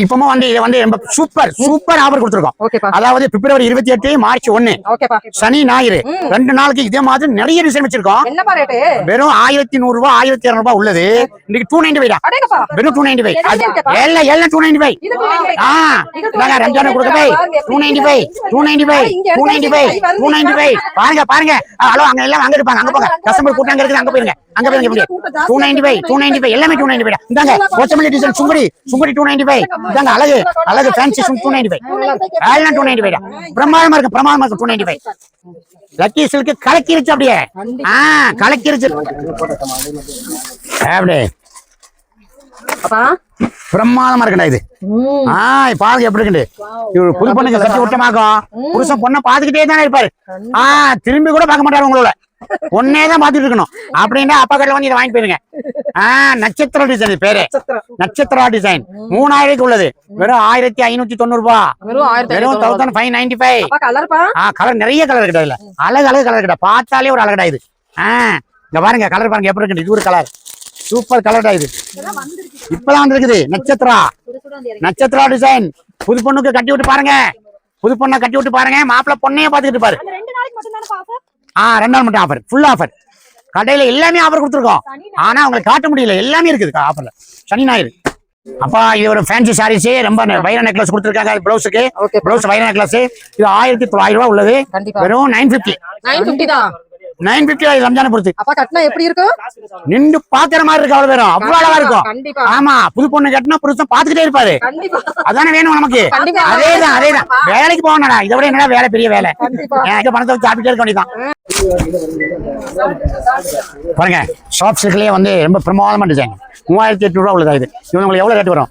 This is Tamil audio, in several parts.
இப்பவும் வந்து இதை வந்து சூப்பர் ஆஃபர் கொடுத்துருக்கோம். அதாவது பிப்ரவரி 28 மார்ச் 1 சனி ஞாயிறு 2 நாளுக்கு இதே மாதிரி நிறைய டிசைன் வச்சிருக்கோம். வெறும் 1100 ரூபாய் 1200 ரூபாய் உள்ளது. இன்னைக்கு 295 வெறும் 295 295 ரம்ஜான் கொடுக்கவே 295 பாருங்க. ஹலோ அங்க எல்லாம் அங்க இருப்பாங்க, அங்க போங்க. கஸ்டமர் கூட்டம் இருக்குது, அங்க போயிருங்க. 295 எல்லாமே 295 இந்தாங்க. கொச்சமல்லி டிசைன் சுங்குடி 295 இதாங்க. அழகு ஃபேன்சி 295 எல்லாம் 295 பிரமாதமா இருக்கு 295. லக்கி சில்க் கலக்கிருச்சு அப்படியே. கலக்கிருச்சு அப்படியே பிரமாதமா இருக்குடா இது. பாருங்க எப்படி இருக்கு. இவரு புது பொண்ணுக்கு கட்டி விட்டமாக்கும். புருஷன் பொண்ணை பாத்துக்கிட்டே தானே இருப்பாரு. திரும்பி கூட பார்க்க மாட்டாரு. உங்களோட ஒன்னேதான் பாத்துட்டு இருக்கணும் அப்படின்னா அப்பா கடையில வந்து இதை வாங்கி போயிருங்க. நட்சத்திர டிசைன் பேரு நட்சத்திரா டிசைன் 3000 உள்ளது. வெறும் 1590 ரூபாய். வெறும் 1595. கலர் நிறைய கலர் கிட்ட இல்ல. அழகு கலர் கிட்ட பார்த்தாலே ஒரு அழகடா இது. இங்க பாருங்க கலர் பாருங்க எப்படி இருக்கு. இது ஒரு கலர் சூப்பர் கலர்டா இது. இப்பதான் வந்துருக்குது நட்சத்திரா டிசைன். புது பொண்ணுக்கு கட்டி விட்டு பாருங்க. புது பொண்ணை கட்டி விட்டு பாருங்க. மாப்பிள்ள பொண்ணையே பாத்துக்கிட்டு பாரு. 2 நாள் மட்டும் ஆஃபர். Full offer. கடையில எல்லாமே ஆஃபர் கொடுத்துருக்கோம். ஆனா உங்களுக்கு காட்ட முடியல. எல்லாமே இருக்குது ஆஃபர்ல சனி ஞாயிறு. அப்பா இது ஒரு ஃபேன்சி சாரீஸ். ரொம்ப வைர நெக்லஸ் கொடுத்துருக்காங்க. பிளவுஸுக்கு பிளவுஸ் வைர நெக்லஸ். இது 1900 ரூபாய் உள்ளது. வெறும் 950 தான். 950 ரம்ஜானை பொறுத்து. அப்பா கட்டினா எப்படி இருக்கும்? நின்று பாக்குற மாதிரி இருக்கு. அவ்வளவு பேரும் அவ்வளவு அழகா இருக்கும். ஆமா புது பொண்ணு கட்டினா புருஷன் பாத்துக்கிட்டே இருப்பாரு. அதானே வேணும் நமக்கு. அதேதான் வேலைக்கு போகணும்டா. இதை விட என்னடா வேலை பெரிய வேலை. எனக்கு பணத்தை வச்சு சாப்பிட்டே இருக்க வேண்டியதான். பாருங்க ஷாப் சில்க்லயே வந்து ரொம்ப பிரமாதமா டிசைன் 3800 ரூபாய் உள்ளதா. இது உங்களுக்கு எவ்வளவு ரேட் வரும்?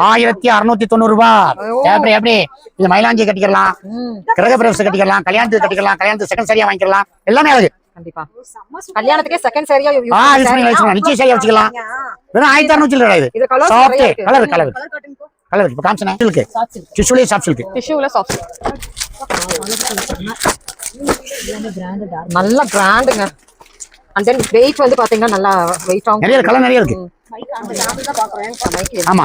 1690 ரூபாய். எப்படி இது மயிலாஞ்சி கட்டிக்கலாம், கிரக பிரவேசம் கட்டிக்கலாம், கல்யாணத்துக்கு கட்டிக்கலாம், கல்யாணத்துக்கு செகண்ட் சரியா வாங்கிக்கலாம். எல்லாமே அழகு. கல்யாணத்துக்கே செகண்ட் சரியா நிச்சய சரியா வச்சுக்கலாம். வெறும் 1600 ரூபாய். இது சாஃப்ட் கலர் இப்ப காமிச்சேன். சில்க் டிஷ்யூல சாஃப்ட் சில்க் நல்ல பிராண்டுங்க. அண்ட் தென் வெயிட் வந்து பாத்தீங்கன்னா நல்லா வெயிட் ஆகும். நிறைய கலர் நிறைய இருக்கு. ஆமா